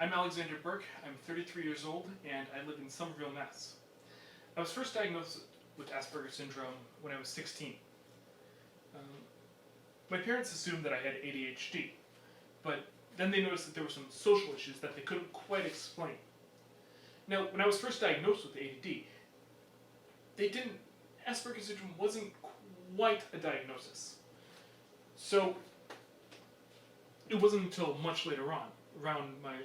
I'm Alexander Burke. I'm 33 years old and I live in Somerville, Mass. I was first diagnosed with Asperger's syndrome when I was 16. Um, my parents assumed that I had ADHD, but then they noticed that there were some social issues that they couldn't quite explain. Now, when I was first diagnosed with ADD, Asperger's syndrome wasn't quite a diagnosis. So, it wasn't until much later on, around my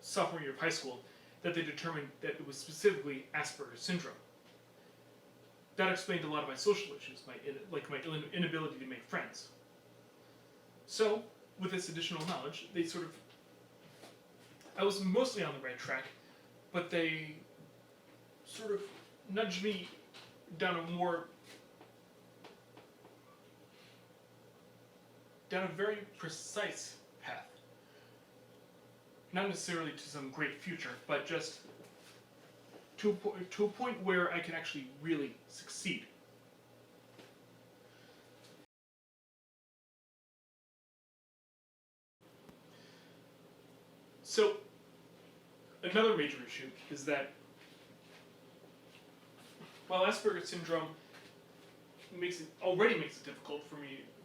sophomore year of high school, that they determined that it was specifically Asperger's syndrome. That explained a lot of my social issues, my inability to make friends. So, with this additional knowledge, I was mostly on the right track, but they sort of nudged me down a very precise path. Not necessarily to some great future, but just to a point where I can actually really succeed. So, another major issue is that while Asperger's syndrome already makes it difficult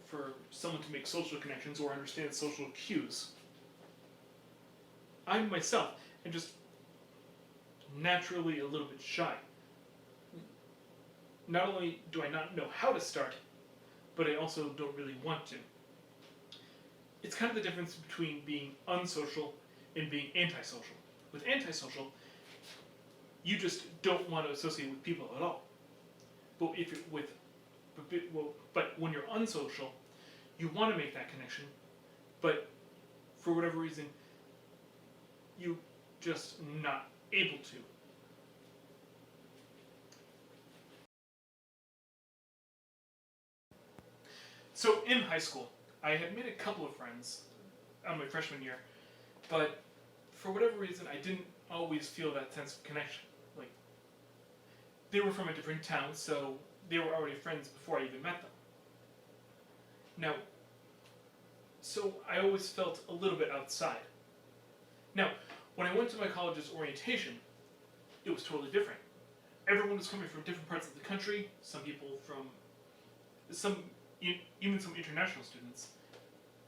for someone to make social connections or understand social cues, I myself am just naturally a little bit shy. Not only do I not know how to start, but I also don't really want to. It's kind of the difference between being unsocial and being antisocial. With antisocial, you just don't want to associate with people at all. But but when you're unsocial, you want to make that connection, but for whatever reason, you just not able to. So in high school, I had made a couple of friends on my freshman year, but for whatever reason, I didn't always feel that sense of connection. Like, they were from a different town, so they were already friends before I even met them. Now, so I always felt a little bit outside. Now, when I went to my college's orientation, it was totally different. Everyone was coming from different parts of the country, even some international students,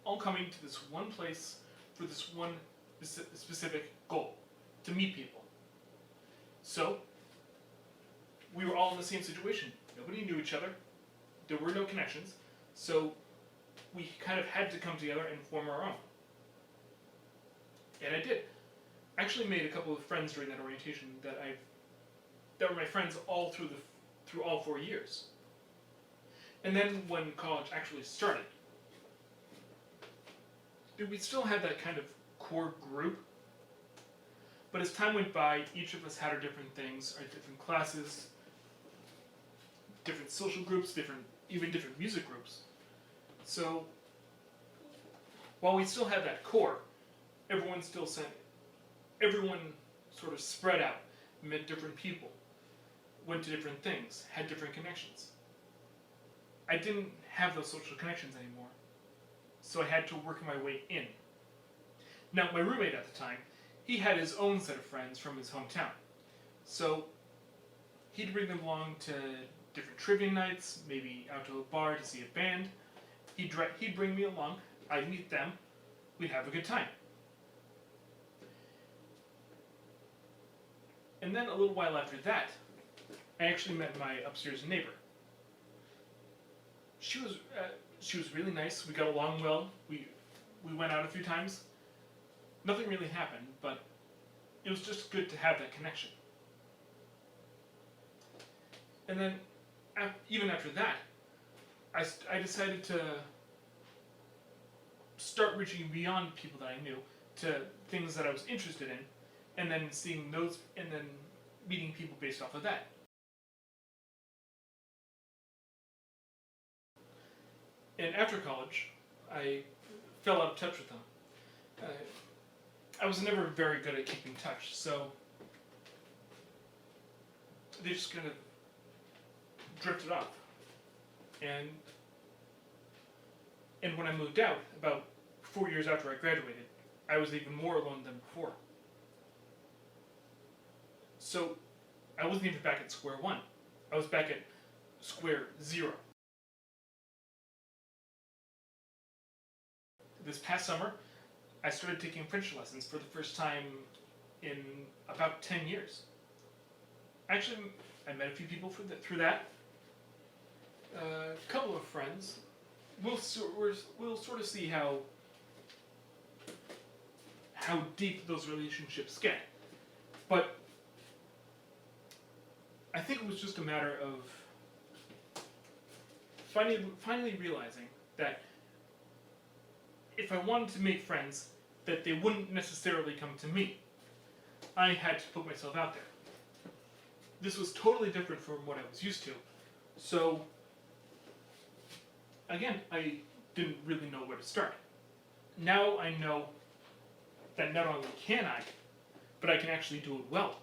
all coming to this one place for this one specific goal, to meet people. So, we were all in the same situation. Nobody knew each other. There were no connections. So, we kind of had to come together and form our own. And I did. I actually made a couple of friends during that orientation that were my friends all through all 4 years. And then when college actually started, we still had that kind of core group, but as time went by, each of us had our different things, our different classes, different social groups, even different music groups. So, while we still had that core, everyone sort of spread out, met different people, went to different things, had different connections. I didn't have those social connections anymore, so I had to work my way in. Now, my roommate at the time, he had his own set of friends from his hometown, so he'd bring them along to different trivia nights, maybe out to a bar to see a band. He'd bring me along, I'd meet them, we'd have a good time. And then a little while after that, I actually met my upstairs neighbor. She was really nice. We got along well. We went out a few times. Nothing really happened, but it was just good to have that connection. And then, even after that, I decided to start reaching beyond people that I knew to things that I was interested in, and then meeting people based off of that. And after college, I fell out of touch with them. I was never very good at keeping touch, so they just kind of drifted off. And when I moved out, about 4 years after I graduated, I was even more alone than before. So I wasn't even back at square one. I was back at square zero. This past summer, I started taking French lessons for the first time in about 10 years. Actually, I met a few people through that. A couple of friends. We'll sort of see how deep those relationships get. But I think it was just a matter of finally realizing that if I wanted to make friends, that they wouldn't necessarily come to me. I had to put myself out there. This was totally different from what I was used to. So, again, I didn't really know where to start. Now I know that not only can I, but I can actually do it well.